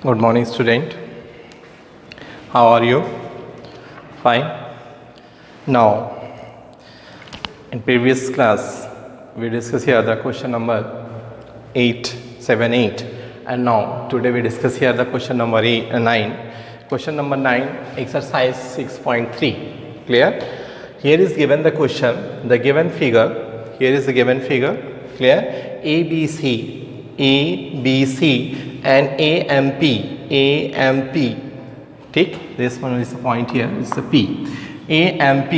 Good morning, student. How are you? Fine. Now, in previous class, we discussed here the question number 8, 7, 8, and now today we discuss here the question number 9. Question number 9, exercise 6.3. Clear? Here is given the question, the given figure. Here is the given figure. Clear? ABC and AMP. Take this one is the point here, is the P. AMP,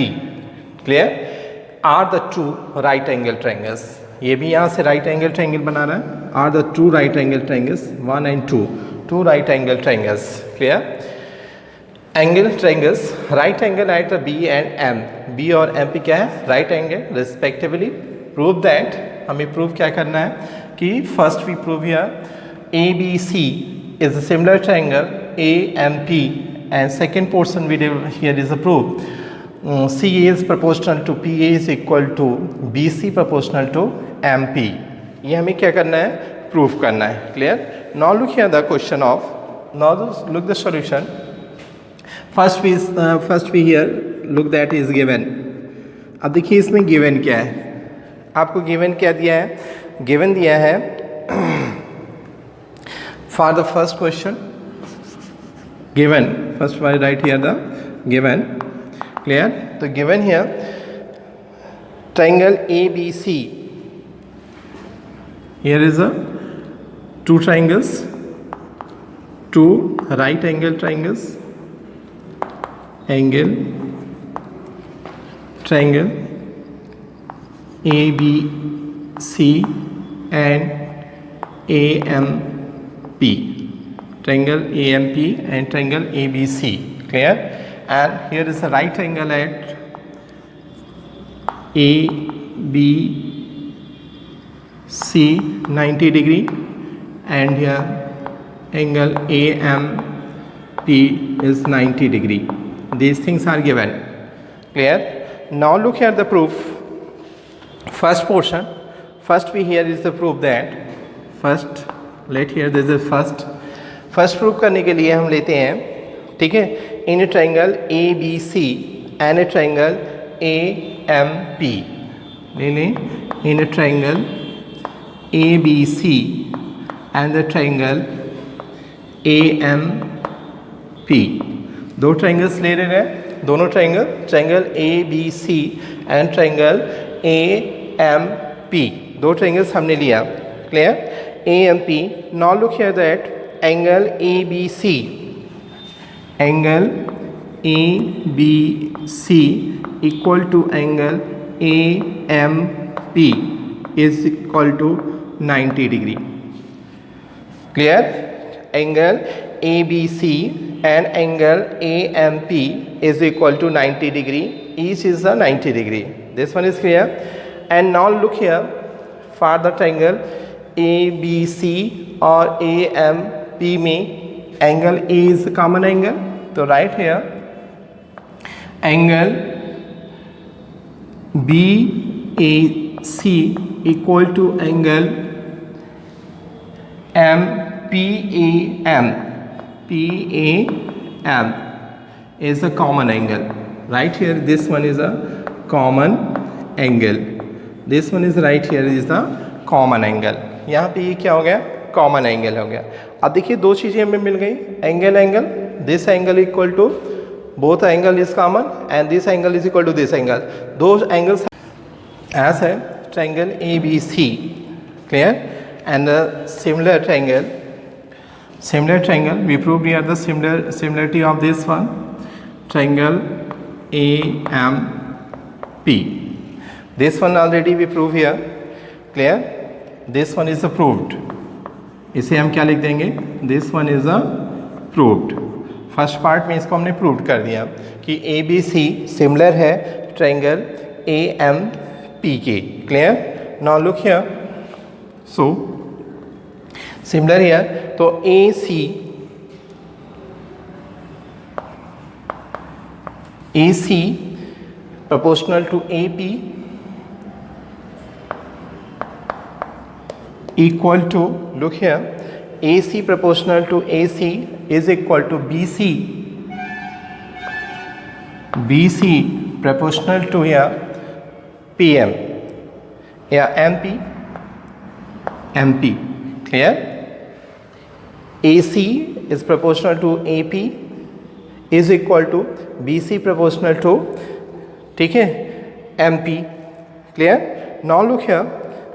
clear, are the two right angle triangles. ये भी यहाँ से right angle triangle बना रहा है. Are the two right angle triangles, 1 and 2. Two right angle triangles, clear. Angle triangles, right angle at the B and M. B और M पे क्या है? Right angle respectively. Prove that. हमें prove क्या करना है कि first we prove here ABC is a similar triangle AMP, and second portion we do here is a proof CA is proportional to PA is equal to BC proportional to MP. ये हमें क्या करना है? Proof करना है. Clear? Now look here the question of, now look the solution. First we here look that is given. अब देखिए इसमें गिवन क्या है. आपको गिवन क्या दिया है? गिवन दिया है for the first question, given, first I write here the given. Clear? So given here triangle ABC. Here is a two triangles, two right angle triangles, triangle ABC and AMP, triangle AMP and triangle ABC. Clear? And here is a right angle at ABC 90 degree, and here angle AMP is 90 degree. These things are given. Clear? Now look here the proof. First portion, first we here is the proof that first let here this is first proof करने के लिए हम लेते हैं, ठीक है, in triangle ABC and triangle AMP. ले लें in triangle ABC and the triangle AMP. दो ट्राइंगल्स ले रहे हैं, दोनों triangle ABC and triangle AMP. दो ट्राइंगल्स हमने लिया. Clear? AMP. Now look here that angle ABC equal to angle AMP is equal to 90 degree. Clear? Angle ABC and angle AMP is equal to 90 degree. Each is a 90 degree. This one is clear. And now look here for the triangle ABC और AMP में angle A is a common angle. तो right here angle BAC equal to angle PAM is a common angle. Right here this one is a common angle. This one is right here is the common angle. यहाँ पे ये क्या हो गया? Common angle हो गया. अब देखिए दो चीज़ें हमें मिल गई. Angle this angle equal to both angle is common and this angle is equal to this angle. दो एंगल्स एज है triangle ABC. Clear? And similar triangle we prove here the similarity of this one triangle AMP. This one already we prove here. Clear? This one is approved. इसे हम क्या लिख देंगे? This one is approved. First part में इसको हमने prove कर दिया कि ABC सिमिलर है ट्रायंगल AMP के. Clear? Now look here. So similar here. तो AC proportional to AP equal to, look here, AC proportional to AC is equal to BC. BC proportional to here PM, yeah, MP. Clear? AC is proportional to AP is equal to BC proportional to, ठीक है, MP. Clear? Now look here,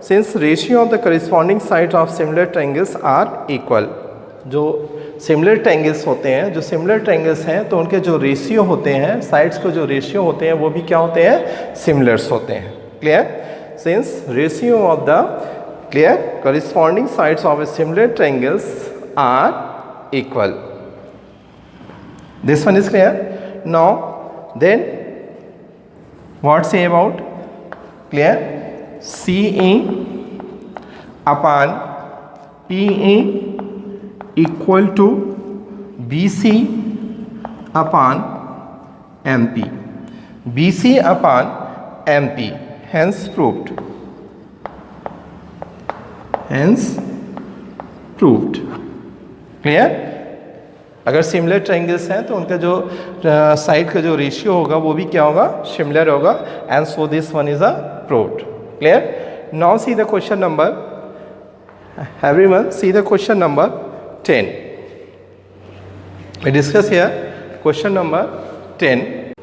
since ratio of the corresponding sides of similar triangles are equal, जो similar triangles होते हैं, जो similar triangles हैं तो उनके जो रेशियो होते हैं, साइड्स को जो रेशियो होते हैं वो भी क्या होते हैं, सिमिलर्स होते हैं. Clear? Since ratio of the clear corresponding sides of a similar triangles are equal. This one is clear. Now then what say about clear CA upon PA equal to BC upon MP. BC upon MP, hence proved. Hence proved. Clear? अगर similar triangles हैं तो उनका जो side का जो ratio होगा वो भी क्या होगा, सिमिलर होगा. And so this one is a proved. Clear? Now see the question number, everyone see the question number 10. We discuss here question number 10.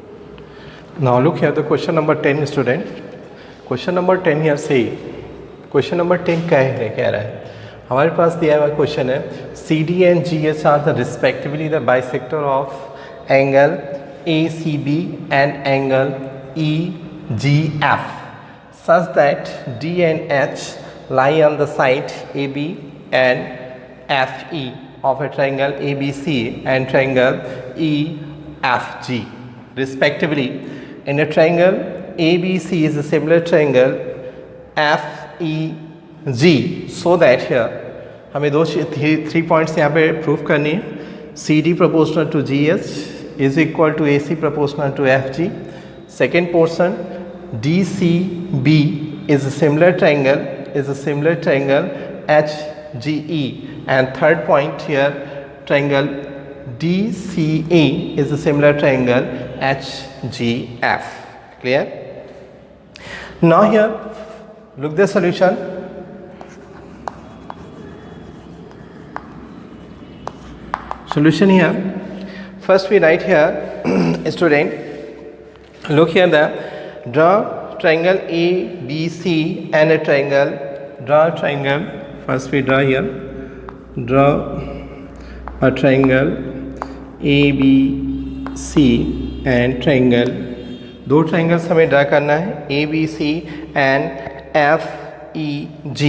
Now look here the question number 10 student. Question number 10 here say, question number 10 क्या है, कह रहा है, हमारे पास दिया हुआ question है CD and GH are the respectively the bisector of angle ACB and angle EGF such that D and H lie on the side AB and FE of a triangle ABC and triangle EFG respectively. In a triangle ABC is a similar triangle FEG, so that here हमें दो 3 points यहाँ पे proof करनी है. CD proportional to GH is equal to AC proportional to FG. Second portion DCB is a similar triangle HGE. And third point here, triangle DCA is a similar triangle HGF. Clear? Now here, look the solution. Solution here. First we write here, student. Look here the draw triangle ABC and a triangle. Draw triangle. First we draw here. Draw a triangle ABC and triangle. दो triangles हमें draw करना है, ABC and FEG.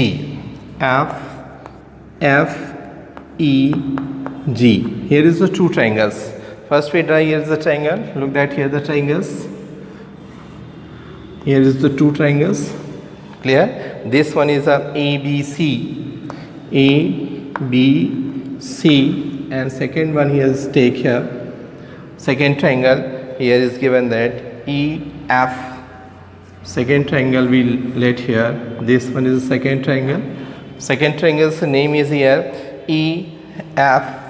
FEG. Here is the two triangles. First we draw here is the triangle. Look that here the triangles. Here is the two triangles. Clear? This one is a ABC. ABC and second one here is take here. Second triangle here is given that EF. Second triangle we let here. This one is the second triangle. Second triangle's name is here EFG.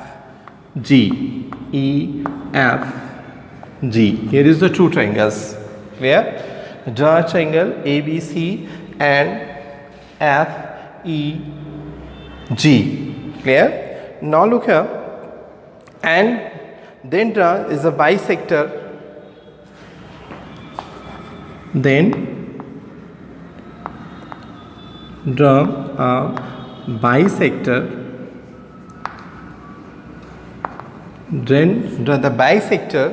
EFG. Here is the two triangles. Clear? Draw a triangle ABC and FEG. Clear? Now look here, and then draw is a bisector. Then draw a bisector. Then draw the bisector.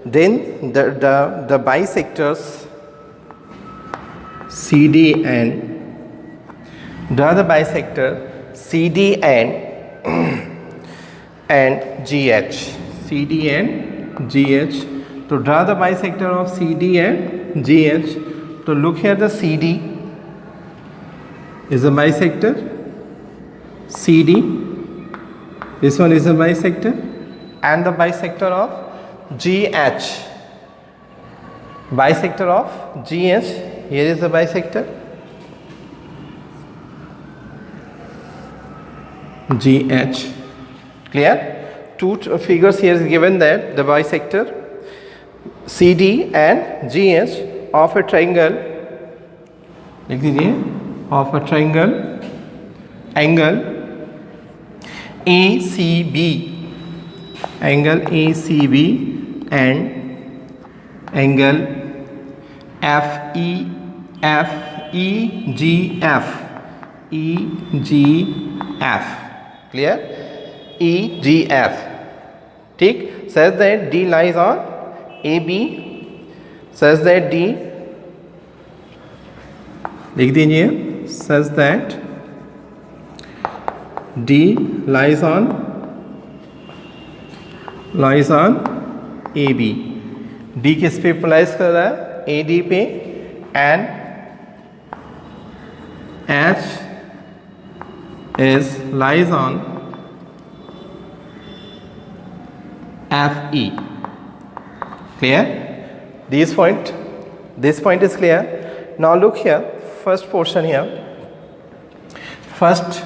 Then the bisectors CD and draw the bisector CD and GH. CD and GH. To draw the bisector of CD and GH, to look here the CD is a bisector. CD, this one is a bisector, and the bisector of GH. Bisector of GH, here is the bisector. GH. Clear? Two figures here is given that the bisector CD and GH of a triangle, लिख दीजिए, of a triangle angle ACB, angle ACB and angle EGF. Clear? EGF. ठीक, says that D lies on AB, says that D, लिख दीजिए, says that D lies on AB. D किस पे plies कर रहा है? AD पे. And H lies on FE. Clear? This point is clear. Now look here, first portion here. First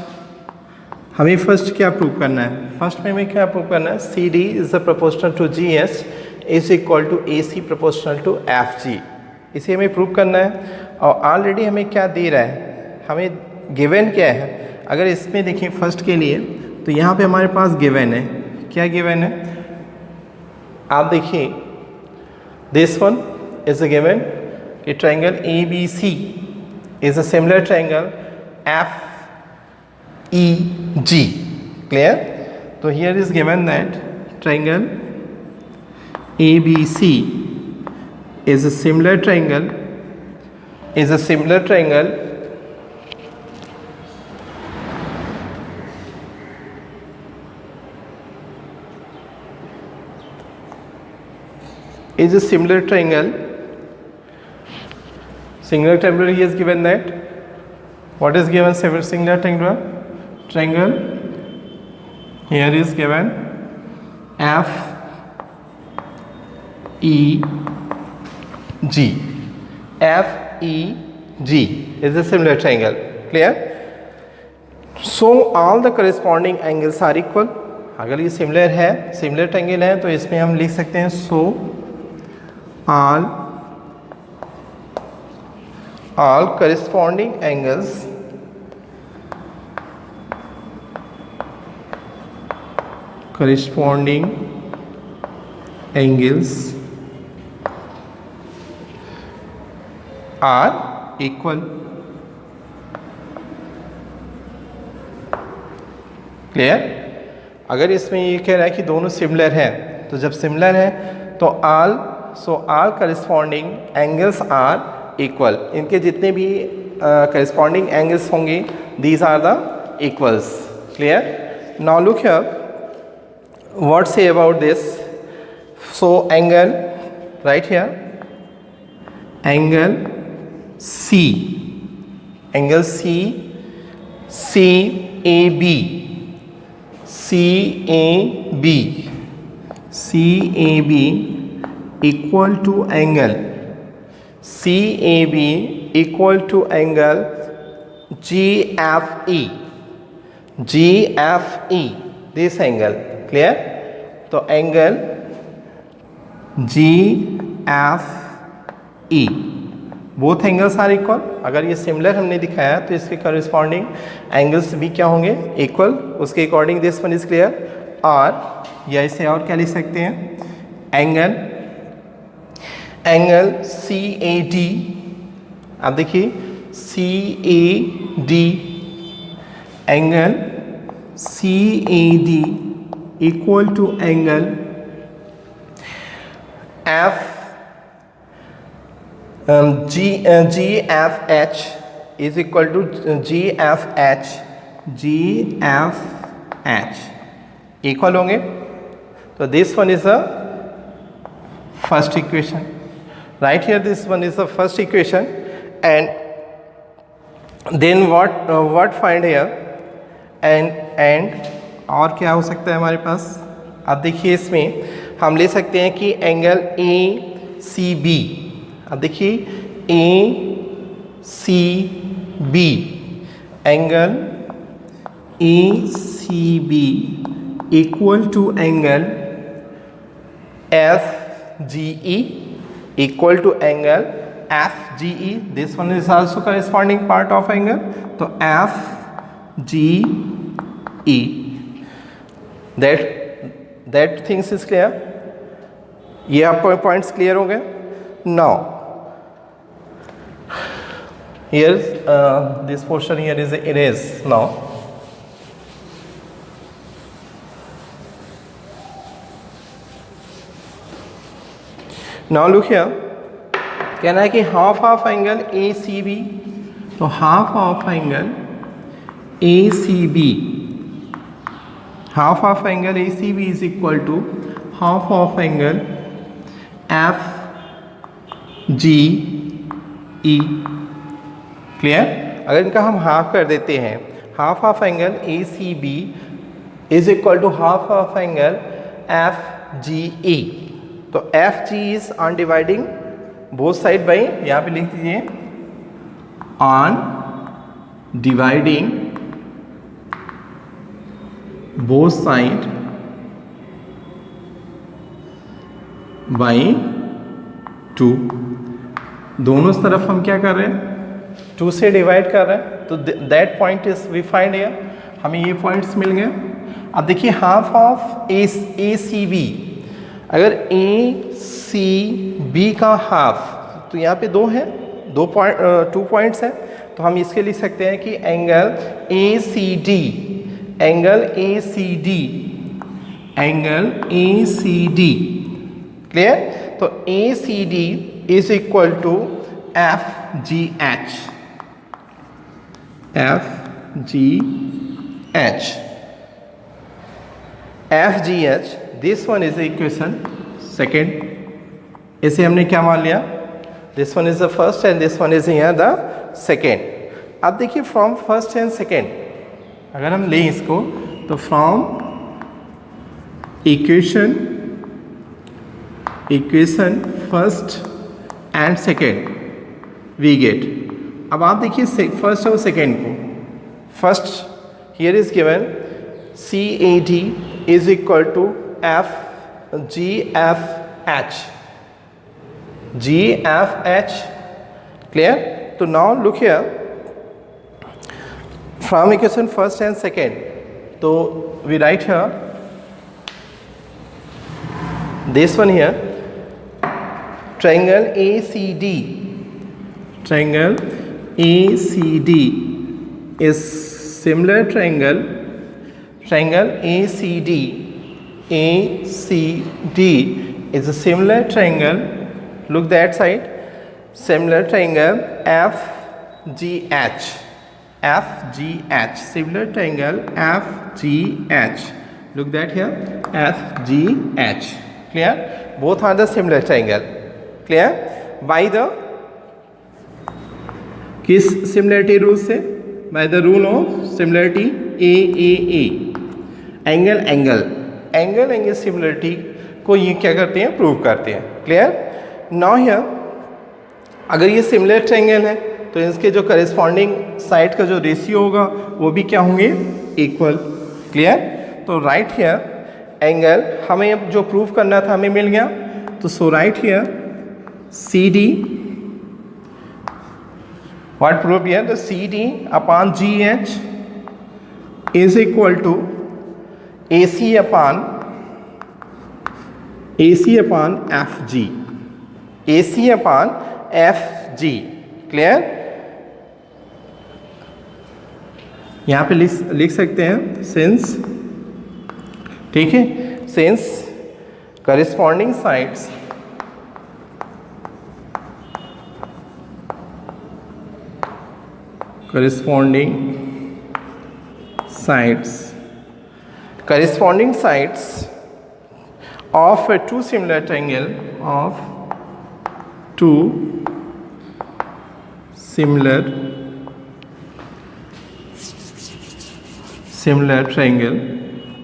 हमें first क्या प्रूव करना है? फर्स्ट में हमें क्या प्रूव करना है? CD is the proportional to GH is equal to AC proportional to FG. इसे हमें प्रूव करना है. और ऑलरेडी हमें क्या दे रहा है? हमें गिवन क्या है? अगर इसमें देखें फर्स्ट के लिए, तो यहाँ पे हमारे पास गिवन है. क्या गिवन है? आप देखिए, this one is a given कि triangle ABC is a similar triangle FEG. Clear? तो here is given that triangle ABC is a similar triangle is a similar triangle singular triangular. He has given that. What is given singular triangle? Here is given FEG. FEG is a similar triangle. Clear? So all the corresponding angles are equal. अगर ये similar है, similar triangle है, तो इसमें हम लिख सकते हैं so all corresponding angles are equal. Clear? अगर इसमें ये कह रहा है कि दोनों सिमिलर हैं, तो जब सिमिलर है तो all corresponding angles are equal. इनके जितने भी करस्पॉन्डिंग एंगल्स होंगे, these are the equals. Clear? Now look here, what say about this? So angle, right here, angle C, angle CAB equal to angle GFE. This angle. Clear? तो angle GFE, both angles are equal. अगर ये similar हमने दिखाया तो इसके corresponding angles भी क्या होंगे? इक्वल. उसके according this one is clear. और या इसे और क्या लिख सकते हैं? Angle CAD. आप देखिए, CAD, angle CAD equal to angle GFH is equal to GFH. Equal होंगे. तो this one is the first equation. Right here, this one is the first equation. And then what find here? And और क्या हो सकता है हमारे पास? आप देखिए, इसमें हम ले सकते हैं कि एंगल ACB. अब देखिए, ACB, angle ACB equal to angle FGE equal to angle FGE. This one is also corresponding part of angle. तो FGE. That things is clear. ये आपको पॉइंट्स क्लियर हो गए. Now here this portion here is erased now. Now look here, कहना है कि half of angle ACB, तो half of angle ACB, half of angle ACB is equal to half of angle FGE. Clear. अगर इनका हम half कर देते हैं, half of angle ACB is equal to half of angle FGE. तो FG is on dividing both side by, यहाँ पे लिख दीजिए on dividing both side by 2. दोनों तरफ हम क्या कर रहे हैं, 2 से डिवाइड कर रहे हैं. तो that point is we find here. हमें ये पॉइंट्स मिल गए. अब देखिए हाफ ऑफ ACB, अगर ACB का हाफ, तो यहाँ पे 2 है, 2 पॉइंट्स हैं, तो हम इसके लिख सकते हैं कि angle ACD, angle ACD, clear. तो ACD is equal to FGH. This one is equation second. इसे हमने क्या मान लिया, this one is the first and this one is here the second. अब देखिए फ्रॉम फर्स्ट एंड सेकेंड अगर हम लें इसको, तो from equation first and second we get. अब आप देखिए फर्स्ट और सेकेंड को. First here is given CAD is equal to GFH. Clear. तो now look here, from equation first and second, तो we write here this one here, triangle ACD is similar triangle ACD is a similar triangle, look that side, similar triangle FGH, similar triangle FGH, look that here, FGH. Clear. Both are the similar triangle. Clear. By the किस similarity rule से, by the rule of similarity AAA, angle similarity को ये क्या करते हैं, prove करते हैं. Clear. Now here अगर ये सिमिलर ट्रायंगल है तो इसके जो करस्पॉन्डिंग साइड का जो रेशियो होगा वो भी क्या होंगे, इक्वल. क्लियर. तो राइट हियर एंगल हमें जो प्रूव करना था हमें मिल गया. तो so right here CD, what prove here, the CD upon GH is equal to AC upon FG. Clear. यहाँ पे लिख सकते हैं सिंस, ठीक है, since corresponding sides of two similar triangle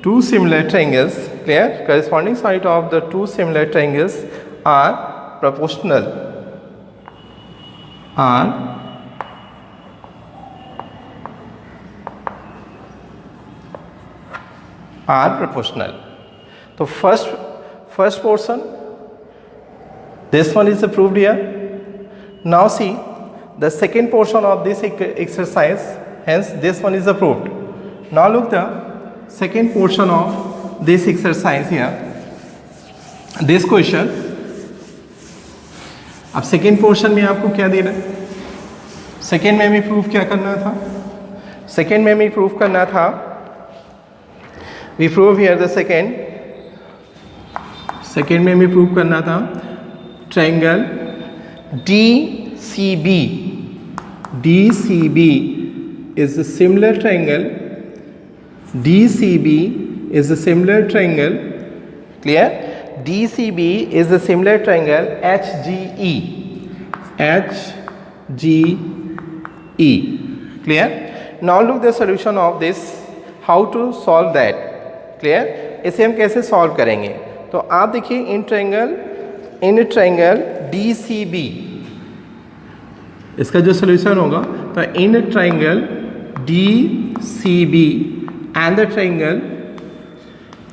two similar triangles, clear, corresponding side of the two similar triangles are proportional, are proportional. So first portion, this one is proved here. Now see the second portion of this exercise, hence this one is proved. Now look the second portion of this exercise here, this question. अब second portion में आपको क्या दे रहा है, second में भी proof क्या करना था, सेकेंड में भी प्रूफ करना था, we prove here the second में भी प्रूफ करना था triangle DCB is a similar triangle, DCB is a similar triangle, clear? DCB is a similar triangle HGE, clear? Now look the solution of this, how to solve that, clear? इसे हम कैसे solve करेंगे, तो आप देखिए in triangle DCB इसका जो solution होगा, तो in triangle DCB and the triangle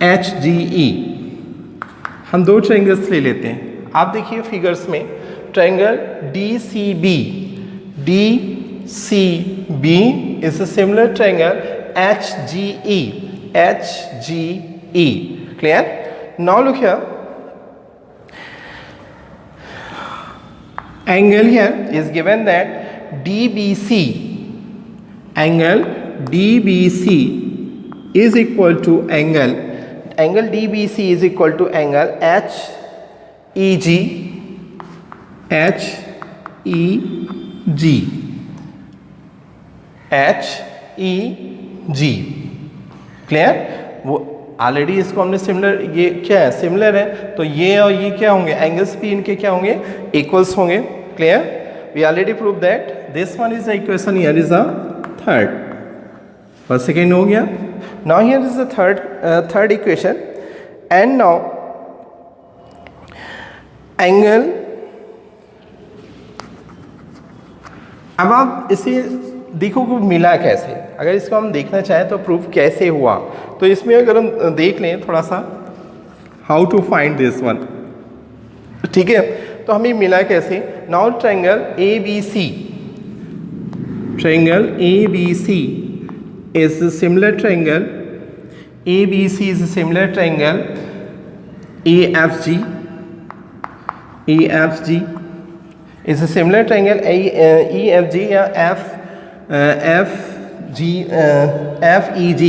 HGE, हम दो ट्रायंगल्स ले लेते हैं। आप देखिए फिगर्स में triangle DCB is a similar triangle HGE, clear? Now look here, angle here is given that DBC, angle DBC is equal to angle DBC is equal to angle HEG, clear? वो already इसको हमने similar, ये क्या है, similar है, तो ये और ये क्या होंगे, एंगल्स भी इनके क्या होंगे, इक्वल्स होंगे, clear? We already prove that this one is the equation, here is the third, first second हो गया. Now here is the third equation, and now angle, अब आप इसे देखो को मिला कैसे, अगर इसको हम देखना चाहें तो प्रूफ कैसे हुआ, तो इसमें अगर हम देख लें थोड़ा सा how to find this one, ठीक है? तो हमें मिला कैसे. Now triangle ABC is a similar triangle, ABC is a similar triangle AFG is a similar triangle EFG या FEG.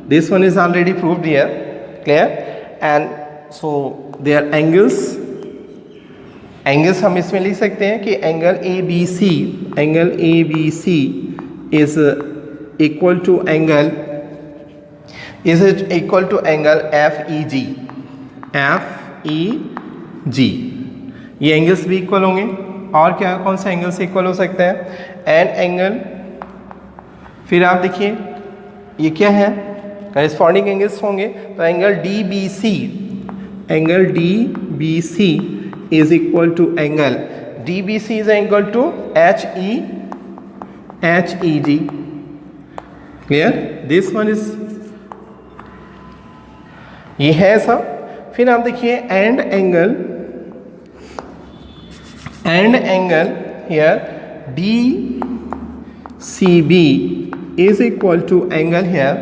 This one is already proved here, clear? And so their angles हम इसमें लिख सकते हैं कि angle ABC is equal to angle FEG. ये angles भी equal होंगे, और क्या कौन से एंगल से इक्वल हो सकता है, एंड एंगल, फिर आप देखिए ये क्या है, करेस्पॉन्डिंग एंगल्स होंगे, तो angle DBC is equal to angle DBC is equal to HEG, clear? This one is, ये है सब. फिर आप देखिए and angle here DCB is equal to angle here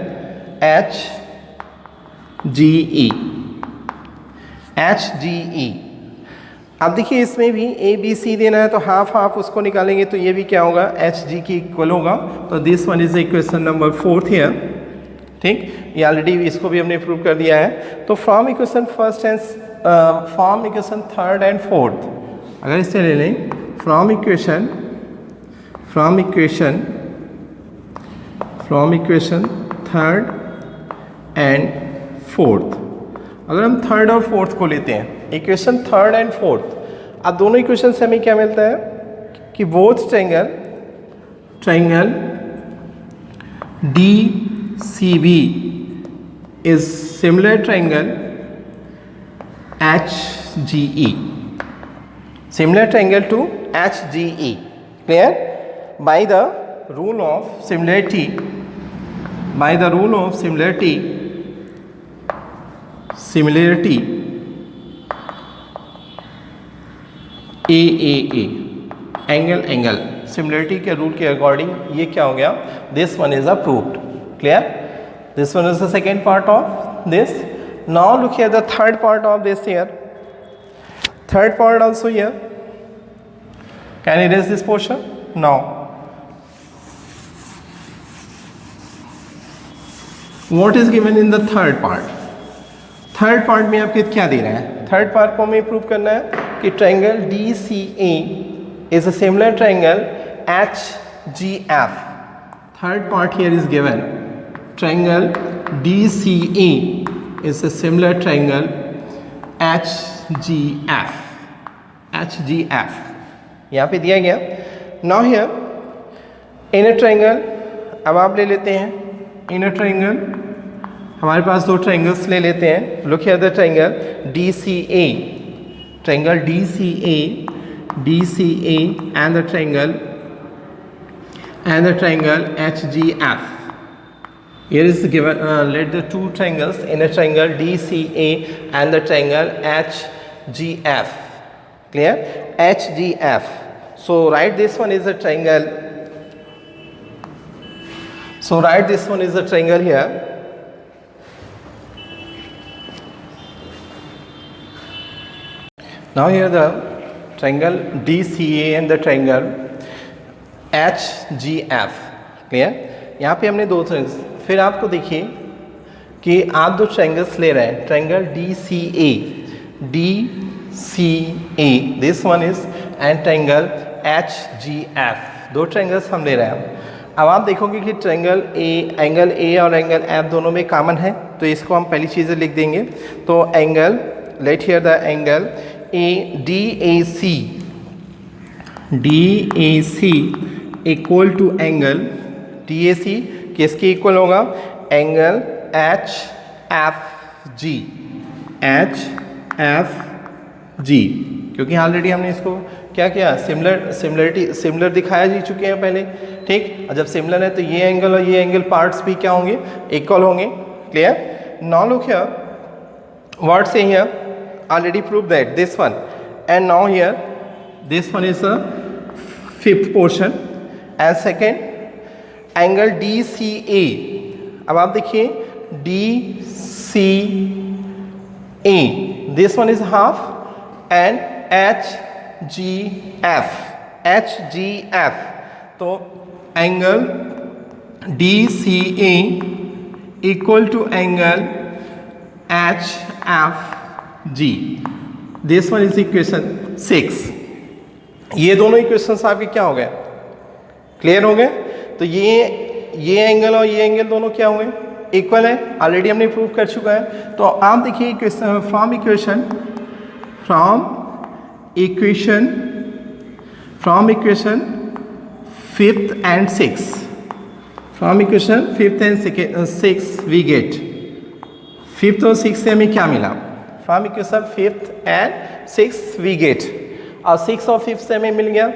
HGE. अब देखिए इसमें भी ABC देना है, तो हाफ उसको निकालेंगे तो ये भी क्या होगा, HG के इक्वल होगा. तो this one is equation number 4 here, ठीक? ये ऑलरेडी इसको भी हमने प्रूव कर दिया है. तो from equation first and from equation third and fourth, अगर इससे ले लें from equation third and fourth, अगर हम थर्ड और फोर्थ को लेते हैं, इक्वेशन थर्ड एंड फोर्थ, अब दोनों इक्वेशन से हमें क्या मिलता है कि both triangle DCB is similar triangle HGE, similar triangle to HGE, clear? By the rule of similarity similarity A angle similarity के रूल के अकॉर्डिंग ये क्या हो गया, this one is approved. Clear? This one is the second part of this. Now look here the third part of this here. Third part also here. Can you erase this portion? No. What is given in the third part? Third part में आपके क्या दे रहे हैं? Third part को हमें prove करना है कि triangle DCA is a similar triangle HGF. Third part here is given. Triangle DCA is a similar triangle HGF. HGF यहाँ पे दिया गया. Now here inner triangle अब आप ले लेते हैं. inner triangle हमारे पास दो ट्रायंगल्स ले लेते हैं. Look here the triangle DCA, triangle DCA and the triangle HGF. Here is given let the two triangles in a triangle DCA and the triangle HGF. Clear? HGF. So write this one is a triangle. So write this one is a triangle here. Now here the triangle DCA and the triangle HGF. Clear? यहाँ पे हमने दो triangles. फिर आपको देखिए कि आप दो ट्रायंगल्स ले रहे हैं. Triangle DCA, this one is and triangle HGF. दो ट्रायंगल्स हम ले रहे हैं. अब आप देखोगे कि ट्रायंगल एंगल A और एंगल F दोनों में कॉमन है, तो इसको हम पहली चीज़ें लिख देंगे. तो angle, let here the angle DAC equal to angle DAC किसके इक्वल होगा? एंगल HFG, क्योंकि ऑलरेडी हमने इसको क्या किया, सिमिलर दिखाया जी चुके हैं पहले. ठीक, जब सिमिलर है तो ये एंगल और ये एंगल पार्ट्स भी क्या होंगे, इक्वल होंगे. Clear? Now look here what से here already proved that this one, and now here this one is a fifth portion and second angle DCA. अब आप देखिए DCA, this one is half and HGF. तो angle DCA equal to angle HFG. This one is equation 6. ये दोनों equations आपके क्या हो गए, क्लियर हो गए. तो ये एंगल और ये एंगल दोनों क्या हुए, इक्वल है. ऑलरेडी हमने प्रूव कर चुका है. तो आप देखिए equation from equation fifth and six we get. Fifth और सिक्स से हमें क्या मिला, from equation fifth and six we get. और सिक्स और फिफ्थ से हमें मिल गया.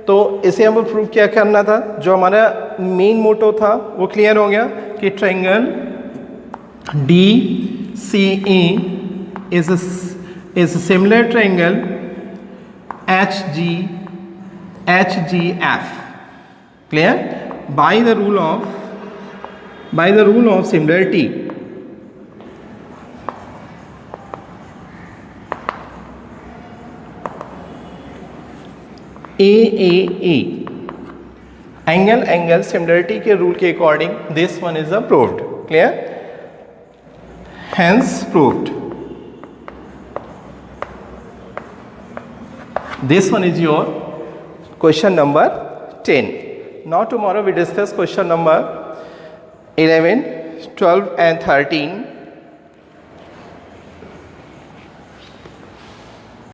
तो इसे हमें प्रूव क्या करना था, जो हमारा मेन मोटो था वो क्लियर हो गया कि triangle DCA is a similar triangle HGF. Clear? By the rule of similarity, AAA, angle similarity के रूल के according this one is approved. Clear? Hence proved. This one is your question number 10. Now tomorrow we discuss question number 11, 12 and 13.